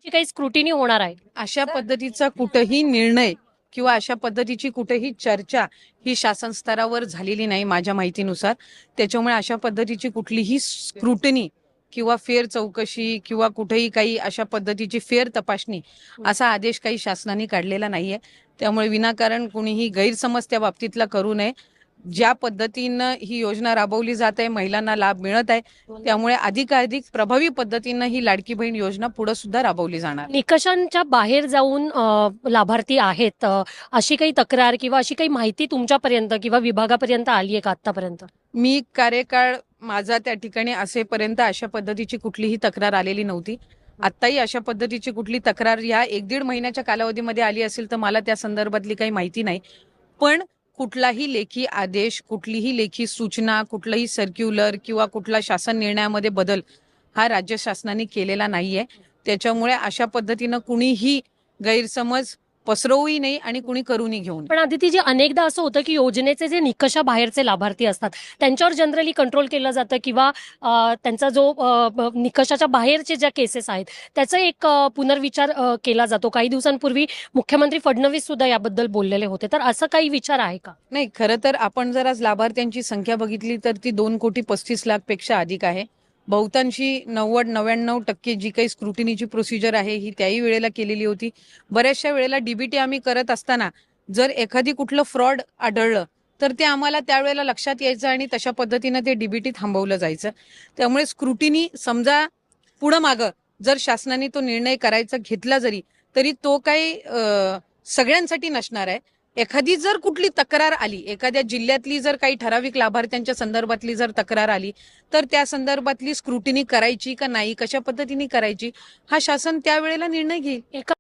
ची काही स्क्रुटिनी होणार आहे? अशा पद्धतीचा कुठेही निर्णय किंवा अशा पद्धतीची कुठेही चर्चा ही शासन स्तरावर झालेली नाही माझ्या माहितीनुसार. त्याच्यामुळे अशा पद्धतीची कुठलीही स्क्रुटनी किंवा फेर चौकशी किंवा कुठेही काही अशा पद्धतीची फेर तपासणी असा आदेश काही शासनाने काढलेला नाहीये. त्यामुळे विनाकारण कुणीही गैरसमज त्या बाबतीतला करू नये. ज्या पद्धतीनं ही योजना राबवली जात आहे, महिलांना लाभ मिळत आहे, त्यामुळे अधिकाधिक प्रभावी पद्धतीनं ही लाडकी बहीण योजना पुढे सुद्धा राबवली जाणार. निकषांच्या बाहेर जाऊन लाभार्थी आहेत, अशी काही तक्रार किंवा अशी काही माहिती तुमच्यापर्यंत किंवा विभागापर्यंत आली आहे का आतापर्यंत? मी कार्यकाळ माझा त्या ठिकाणी असेपर्यंत अशा पद्धतीची कुठलीही तक्रार आलेली नव्हती. आत्ताही अशा पद्धतीची कुठली तक्रार या 1-1.5 महिन्याच्या कालावधीमध्ये आली असेल तर मला त्या संदर्भातली काही माहिती नाही. पण कुठलाही लेखी आदेश, कुठलीही लेखी सूचना, कुठलाही सर्क्युलर किंवा कुठला शासन निर्णयामध्ये बदल हा राज्य शासनाने केलेला नाहीये. त्याच्यामुळे अशा पद्धतीनं कुणीही गैरसमज पसरवूही नाही आणि कुणी करूनही घेऊ नये. पण आदिती, जे अनेकदा असं होतं की योजनेचे जे निकषाबाहेरचे लाभार्थी असतात त्यांच्यावर जनरली कंट्रोल केलं जातं किंवा त्यांचा जो निकषाच्या बाहेरचे ज्या केसेस आहेत त्याचा एक पुनर्विचार केला जातो. काही दिवसांपूर्वी मुख्यमंत्री फडणवीस सुद्धा याबद्दल बोललेले होते. तर असं काही विचार आहे का? नाही, खरं तर आपण जर आज लाभार्थ्यांची संख्या बघितली तर ती 2,35,00,000 पेक्षा अधिक आहे. बहुतांशी 90-99% जी काही स्क्रुटिनीची प्रोसिजर आहे ही त्याही वेळेला केलेली होती. बऱ्याचशा वेळेला डीबीटी आम्ही करत असताना जर एखादी कुठलं फ्रॉड आढळलं तर ते आम्हाला त्यावेळेला लक्षात यायचं आणि तशा पद्धतीनं ते डीबीटी थांबवलं जायचं. त्यामुळे स्क्रुटिनी समजा पुढं मागं जर शासनाने तो निर्णय करायचा घेतला तरी तो काही सगळ्यांसाठी नसणार आहे. एखादी जर कुठली तक्रार आली, एखाद्या जिल्ह्यातली जर काही ठराविक लाभार्थ्यांच्या संदर्भातली जर तक्रार आली तर त्या संदर्भातली स्क्रुटिनी करायची का नाही, कशा पद्धतीने करायची हा शासन त्यावेळेला निर्णय घेईल.